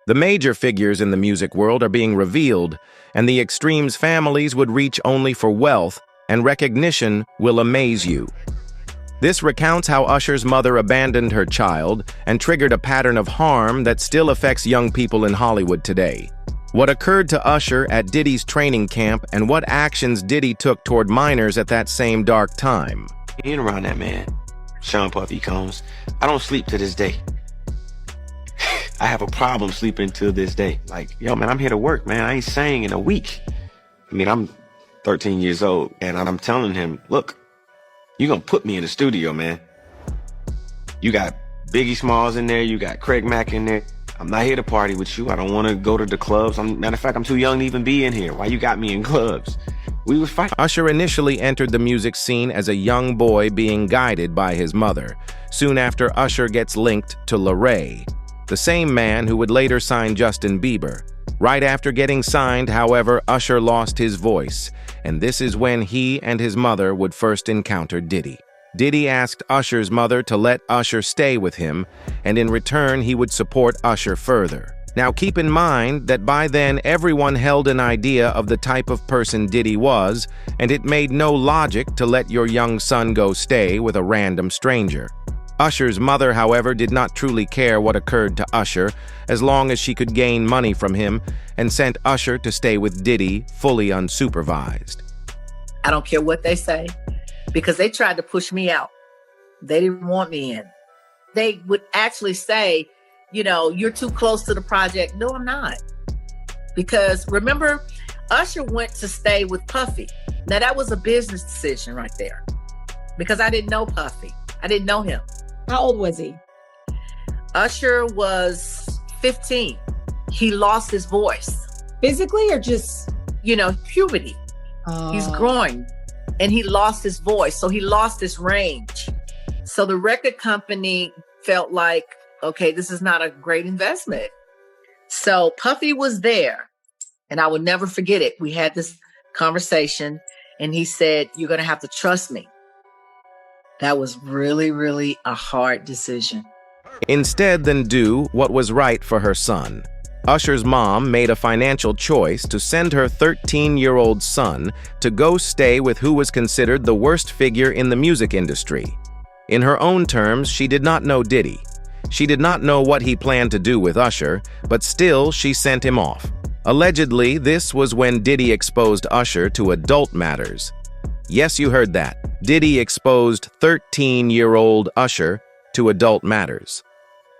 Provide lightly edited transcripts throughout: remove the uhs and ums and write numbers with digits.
The major figures in the music world are being revealed, and the extremes' families would reach only for wealth, and recognition will amaze you. This recounts how Usher's mother abandoned her child and triggered a pattern of harm that still affects young people in Hollywood today. What occurred to Usher at Diddy's training camp and what actions Diddy took toward minors at that same dark time. Being around that man, Sean Puffy Combs, I don't sleep to this day. I have a problem sleeping to this day. Like, yo, man, I'm here to work, man. I ain't sang in a week. I mean, I'm 13 years old, and I'm telling him, look, you're gonna put me in the studio, man. You got Biggie Smalls in there, you got Craig Mack in there. I'm not here to party with you. I don't want to go to the clubs. Matter of fact, I'm too young to even be in here. Why you got me in clubs? We was fighting. Usher initially entered the music scene as a young boy being guided by his mother. Soon after, Usher gets linked to Larray, the same man who would later sign Justin Bieber. Right after getting signed, however, Usher lost his voice, and this is when he and his mother would first encounter Diddy. Diddy asked Usher's mother to let Usher stay with him, and in return he would support Usher further. Now keep in mind that by then everyone held an idea of the type of person Diddy was, and it made no logic to let your young son go stay with a random stranger. Usher's mother, however, did not truly care what occurred to Usher as long as she could gain money from him, and sent Usher to stay with Diddy fully unsupervised. I don't care what they say, because they tried to push me out. They didn't want me in. They would actually say, you know, you're too close to the project. No, I'm not. Because remember, Usher went to stay with Puffy. Now that was a business decision right there, because I didn't know Puffy. I didn't know him. How old was he? Usher was 15. He lost his voice. Physically or just? You know, puberty. He's growing and he lost his voice. So he lost his range. So the record company felt like, okay, this is not a great investment. So Puffy was there, and I will never forget it. We had this conversation and he said, you're going to have to trust me. That was really, really a hard decision. Instead than do what was right for her son, Usher's mom made a financial choice to send her 13-year-old son to go stay with who was considered the worst figure in the music industry. In her own terms, she did not know Diddy. She did not know what he planned to do with Usher, but still she sent him off. Allegedly, this was when Diddy exposed Usher to adult matters. Yes, you heard that. Diddy exposed 13-year-old Usher to adult matters.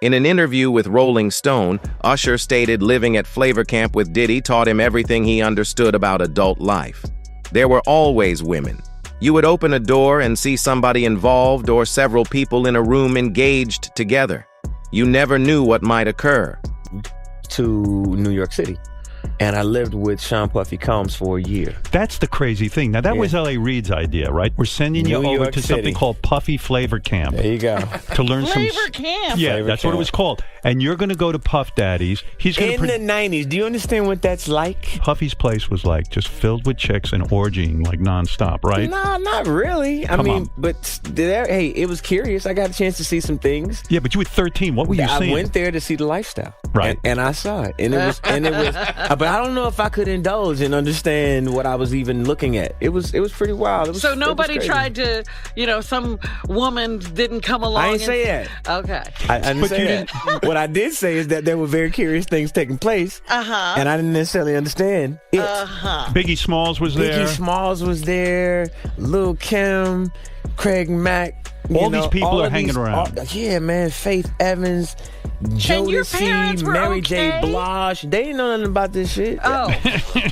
In an interview with Rolling Stone, Usher stated living at Flavor Camp with Diddy taught him everything he understood about adult life. There were always women. You would open a door and see somebody involved or several people in a room engaged together. You never knew what might occur. To New York City. And I lived with Sean Puffy Combs for a year. That's the crazy thing. Now, that was L.A. Reid's idea, right? We're sending you New over York to City. something called Puffy Flavor Camp. There you go. To learn Flavor Camp. Yeah, Flavor that's what it Camp. was called. And you're going to go to Puff Daddy's. He's going In the 90s, do you understand what that's like? Puffy's place was like just filled with chicks and orgying like nonstop, right? No, not really. Come on. But hey, it was curious. I got a chance to see some things. Yeah, but you were 13. What were you I seeing? went there to see the lifestyle, Right. And I saw it, and it was, but I don't know if I could indulge and understand what I was even looking at. It was pretty wild. So nobody tried to, some woman didn't come along. I didn't say that. Okay. I didn't But say you that. What I did say is that there were very curious things taking place, and I didn't necessarily understand it. Biggie Smalls was there. Biggie Smalls was there. Lil' Kim, Craig Mack. All these people are hanging around. Yeah, man. Faith Evans, And your parents Jodeci, were Mary okay? J. Blige. They didn't know nothing about this shit. Oh.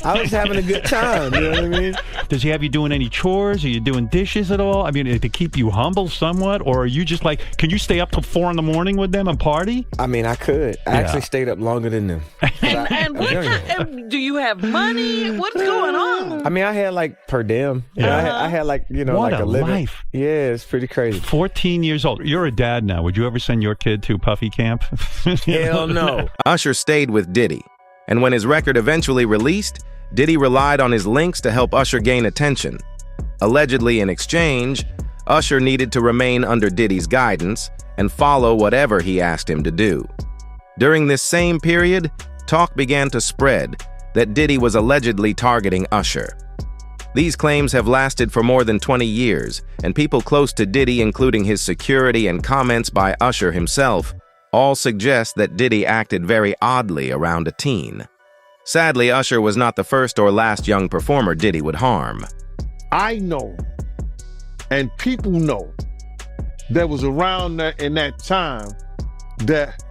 I was having a good time. You know what I mean? Does he have you doing any chores? Are you doing dishes at all? I mean, to keep you humble somewhat? Or are you just like, can you stay up till 4 a.m. with them and party? I mean, I could. I actually stayed up longer than them. And do you have money? What's going on? I mean, I had like per diem. I had like, What like a a living. life. Yeah, it's pretty crazy. 14 years old. You're a dad now. Would you ever send your kid to Puffy Camp? Hell no. Usher stayed with Diddy, and when his record eventually released, Diddy relied on his links to help Usher gain attention. Allegedly in exchange, Usher needed to remain under Diddy's guidance and follow whatever he asked him to do. During this same period, talk began to spread that Diddy was allegedly targeting Usher. These claims have lasted for more than 20 years, and people close to Diddy, including his security and comments by Usher himself, all suggest that Diddy acted very oddly around a teen. Sadly, Usher was not the first or last young performer Diddy would harm. I know, and people know, that was around in that time that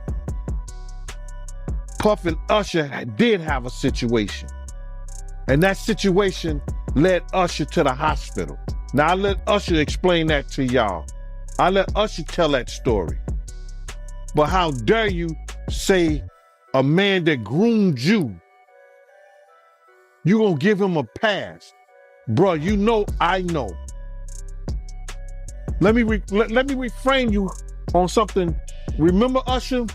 Puff and Usher did have a situation. And that situation led Usher to the hospital. Now, I let Usher explain that to y'all. I let Usher tell that story. But how dare you say a man that groomed you, you gonna give him a pass? Bruh, you know I know. Let me reframe you on something. Remember, Usher?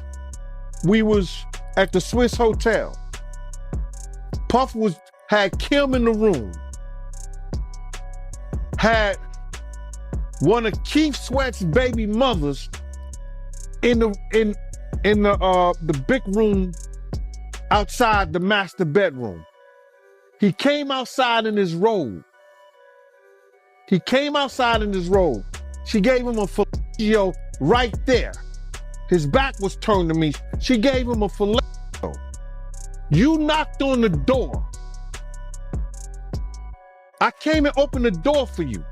We was at the Swiss Hotel. Puff had Kim in the room. Had one of Keith Sweat's baby mothers in the big room outside the master bedroom. He came outside in his robe. She gave him a fellatio right there. His back was turned to me. She gave him a fellatio. You knocked on the door. I came and opened the door for you.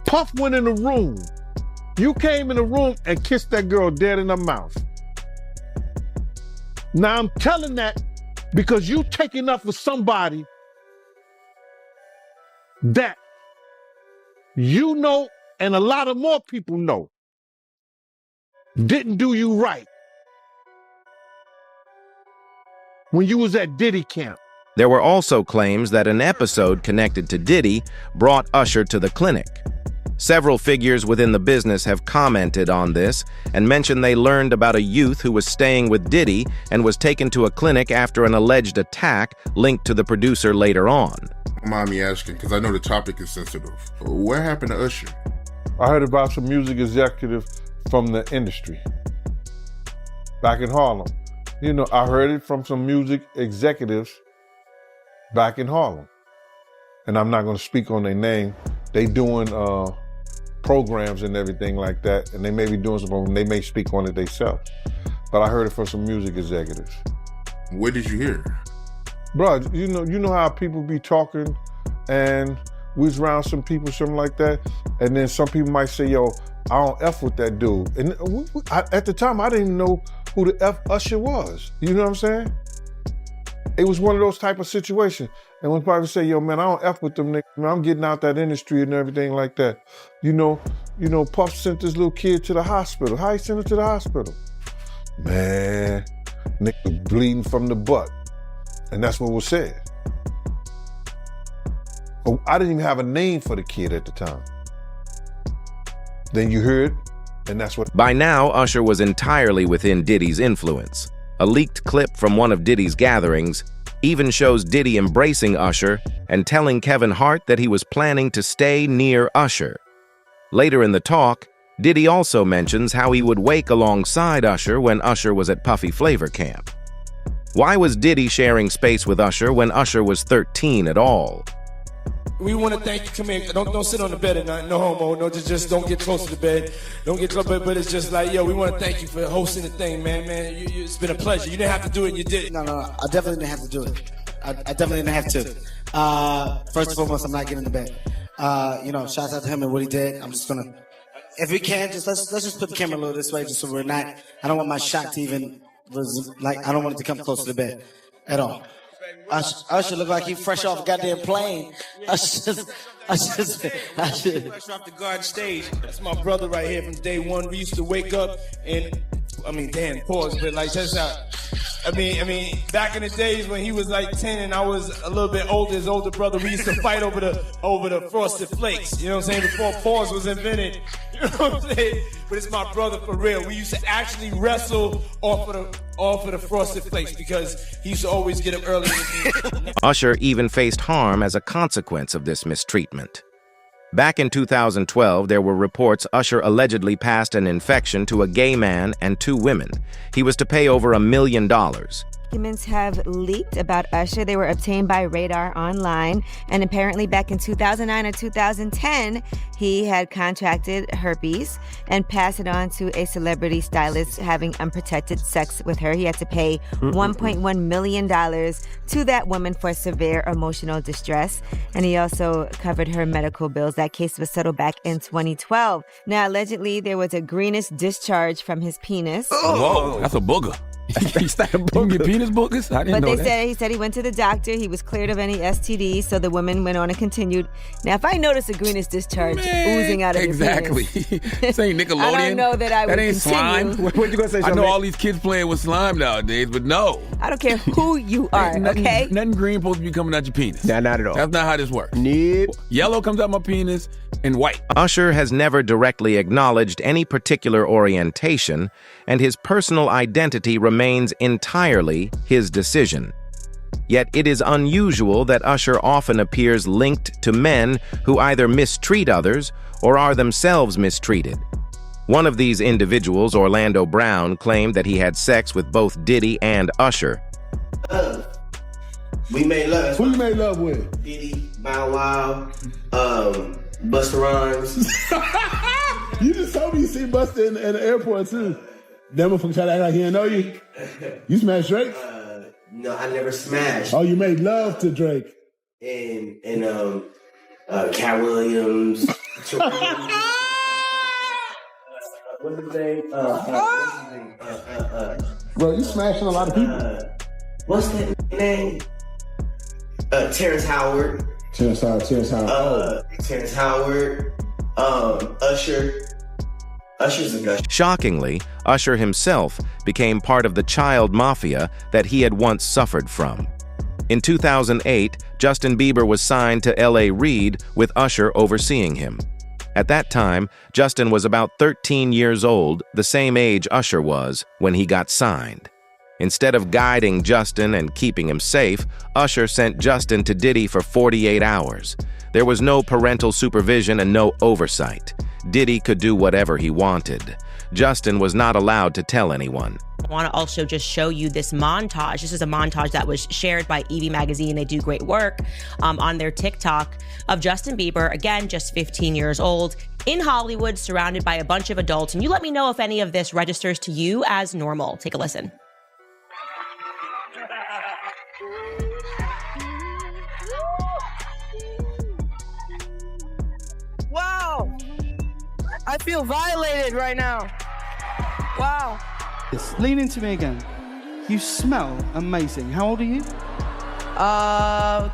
Puff went in the room. You came in the room and kissed that girl dead in her mouth. Now I'm telling that because you taking up for somebody that you know and a lot of more people know didn't do you right when you was at Diddy camp. There were also claims that an episode connected to Diddy brought Usher to the clinic. Several figures within the business have commented on this and mentioned they learned about a youth who was staying with Diddy and was taken to a clinic after an alleged attack linked to the producer later on. Don't mind me asking, because I know the topic is sensitive. What happened to Usher? I heard about some music executive from the industry back in Harlem. You know, I heard it from some music executives back in Harlem. And I'm not going to speak on their name. They doing programs and everything like that, and they may be doing something, they may speak on it themselves. But I heard it from some music executives. What did you hear? Bro, you know how people be talking, and we was around some people, something like that, and then some people might say, yo, I don't F with that dude. And at the time, I didn't even know who the F Usher was. You know what I'm saying? It was one of those type of situations. And when people say, yo, man, I don't F with them niggas, man, I'm getting out that industry and everything like that. You know, Puff sent this little kid to the hospital. How he sent him to the hospital? Man, nigga bleeding from the butt. And that's what was said. But I didn't even have a name for the kid at the time. Then you heard, and that's what. By now, Usher was entirely within Diddy's influence. A leaked clip from one of Diddy's gatherings even shows Diddy embracing Usher and telling Kevin Hart that he was planning to stay near Usher. Later in the talk, Diddy also mentions how he would wake alongside Usher when Usher was at Puffy Flavor Camp. Why was Diddy sharing space with Usher when Usher was 13 at all? We want to thank you. Come here. Don't sit on the bed at night. No homo. No, just don't get close to the bed. Don't get close. But it's just like, yo, we want to thank you for hosting the thing, man. It's been a pleasure. You didn't have to do it. You did. No. I definitely didn't have to do it. I definitely didn't have to. First and foremost, I'm not getting in the bed. Shouts out to him and what he did. I'm just gonna, if we can, let's just put the camera a little this way, just so we're not. I don't want my shot to even I don't want it to come close to the bed at all. Usher look like he fresh off a goddamn plane. Usher fresh off the garden stage. That's my brother right here from day one. We used to wake up and, pause, but like that's how. Back in the days when he was like 10 and I was a little bit older, his older brother, we used to fight over the Frosted Flakes. You know what I'm saying? Before pause was invented. You know what I'm saying? But it's my brother for real. We used to actually wrestle off of the Frosted Flakes because he used to always get up early. Usher even faced harm as a consequence of this mistreatment. Back in 2012, there were reports Usher allegedly passed an infection to a gay man and 2 women. He was to pay over $1 million. Documents have leaked about Usher. They were obtained by Radar Online. And apparently back in 2009 or 2010, he had contracted herpes and passed it on to a celebrity stylist having unprotected sex with her. He had to pay $1.1 million to that woman for severe emotional distress. And he also covered her medical bills. That case was settled back in 2012. Now, allegedly, there was a greenish discharge from his penis. Whoa, that's a booger. You can get penis boogers? I didn't know that. He said he went to the doctor. He was cleared of any STDs, so the woman went on and continued. Now, if I notice a greenish discharge oozing out of your penis, This ain't Nickelodeon. I don't know that I would That ain't continue. slime. What you gonna say? I know all these kids playing with slime nowadays, but no. I don't care who you are, okay? Nothing green supposed to be coming out your penis. Nah, not at all. That's not how this works. Nope. Yellow comes out my penis and white. Usher has never directly acknowledged any particular orientation, and his personal identity remains entirely his decision. Yet it is unusual that Usher often appears linked to men who either mistreat others or are themselves mistreated. One of these individuals, Orlando Brown, claimed that he had sex with both Diddy and Usher. We made love. Who you made love with? Diddy, Bow Wow, Busta Rhymes. You just told me you see Busta in the airport too. That motherfucker try to act like he didn't know you. You smashed Drake? No, I never smashed. Oh, you made love to Drake. And Cat Williams. What's his name? Bro, you smashing a lot of people. What's that name? Terrence Howard. Terrence Howard. Terrence Howard. Usher. Usher's a gush. Shockingly, Usher himself became part of the child mafia that he had once suffered from. In 2008, Justin Bieber was signed to L.A. Reid with Usher overseeing him. At that time, Justin was about 13 years old, the same age Usher was when he got signed. Instead of guiding Justin and keeping him safe, Usher sent Justin to Diddy for 48 hours. There was no parental supervision and no oversight. Diddy could do whatever he wanted. Justin was not allowed to tell anyone. I want to also just show you this montage. This is a montage that was shared by Evie Magazine. They do great work on their TikTok of Justin Bieber, again, just 15 years old, in Hollywood, surrounded by a bunch of adults. And you let me know if any of this registers to you as normal. Take a listen. Wow. I feel violated right now. Wow. Lean into me again. You smell amazing. How old are you?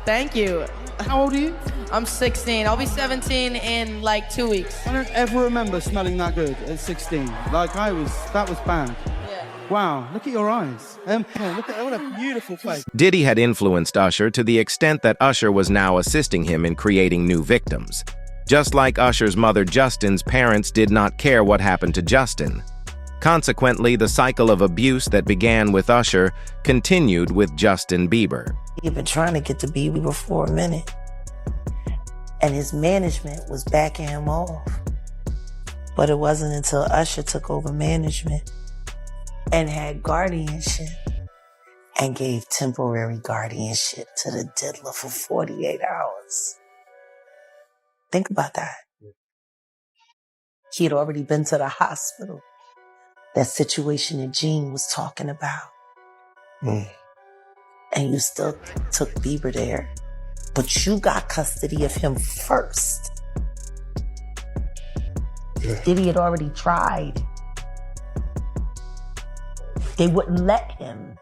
Thank you. How old are you? I'm 16. I'll be 17 in like 2 weeks. I don't ever remember smelling that good at 16. Like that was bad. Yeah. Wow, look at your eyes. Look at what a beautiful face. Diddy had influenced Usher to the extent that Usher was now assisting him in creating new victims. Just like Usher's mother Justin's parents did not care what happened to Justin. Consequently, the cycle of abuse that began with Usher continued with Justin Bieber. He'd been trying to get to Bieber for a minute, and his management was backing him off. But it wasn't until Usher took over management and had guardianship and gave temporary guardianship to the diddler for 48 hours. Think about that. He had already been to the hospital. That situation that Gene was talking about. And you still took Bieber there. But you got custody of him first. Diddy had already tried. They wouldn't let him.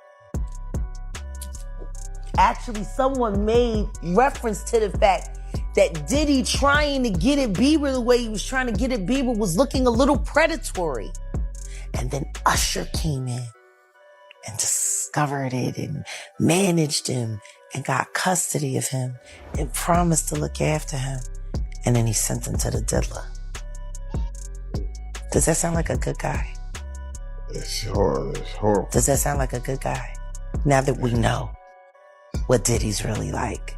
Actually, someone made reference to the fact that Diddy trying to get at Bieber the way he was trying to get at Bieber was looking a little predatory. And then Usher came in and discovered it and managed him and got custody of him and promised to look after him. And then he sent him to the diddler. Does that sound like a good guy? It's horrible. Does that sound like a good guy? Now that we know what Diddy's really like.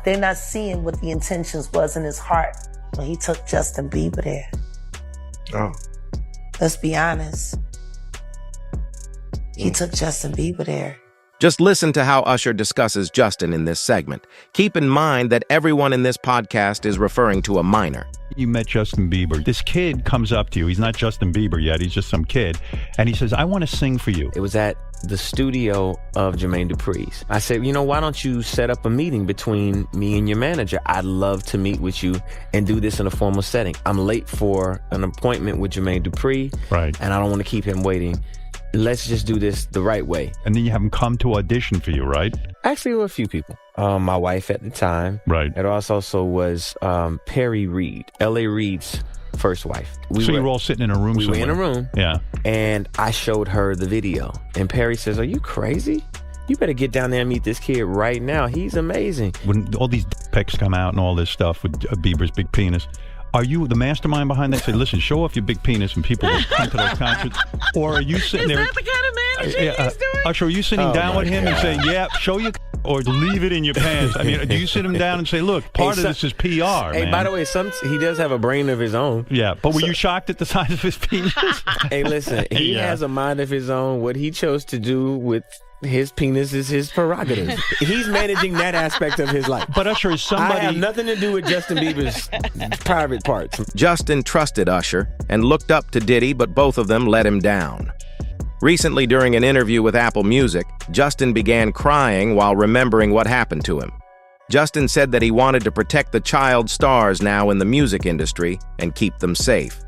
They're not seeing what the intentions was in his heart when he took Justin Bieber there. Oh. Let's be honest. He took Justin Bieber there. Just listen to how Usher discusses Justin in this segment. Keep in mind that everyone in this podcast is referring to a minor. You met Justin Bieber. This kid comes up to you. He's not Justin Bieber yet. He's just some kid. And he says, I want to sing for you. It was at the studio of Jermaine Dupri's. I said, why don't you set up a meeting between me and your manager? I'd love to meet with you and do this in a formal setting. I'm late for an appointment with Jermaine Dupri. Right. And I don't want to keep him waiting. Let's just do this the right way. And then you have him come to audition for you, right? Actually, there were a few people. My wife at the time. Right. It also was Perry Reed, L.A. Reid's first wife. So you were all sitting in a room We somewhere. were in a room. Yeah. And I showed her the video. And Perry says, are you crazy? You better get down there and meet this kid right now. He's amazing. When all these pics come out and all this stuff with Bieber's big penis, are you the mastermind behind that? Say, listen, show off your big penis and people will come to those concerts. Or are you sitting there? Is that the kind of manager he's doing? Usher, are you sitting down with him and saying, yeah, show your or leave it in your pants? I mean, do you sit him down and say, look, part of this is PR, man. By the way, he does have a brain of his own. Yeah, but were you shocked at the size of his penis? Hey, listen, he has a mind of his own. What he chose to do with his penis is his prerogative. He's managing that aspect of his life. But Usher is somebody... I have nothing to do with Justin Bieber's private parts. Justin trusted Usher and looked up to Diddy, but both of them let him down. Recently, during an interview with Apple Music, Justin began crying while remembering what happened to him. Justin said that he wanted to protect the child stars now in the music industry and keep them safe.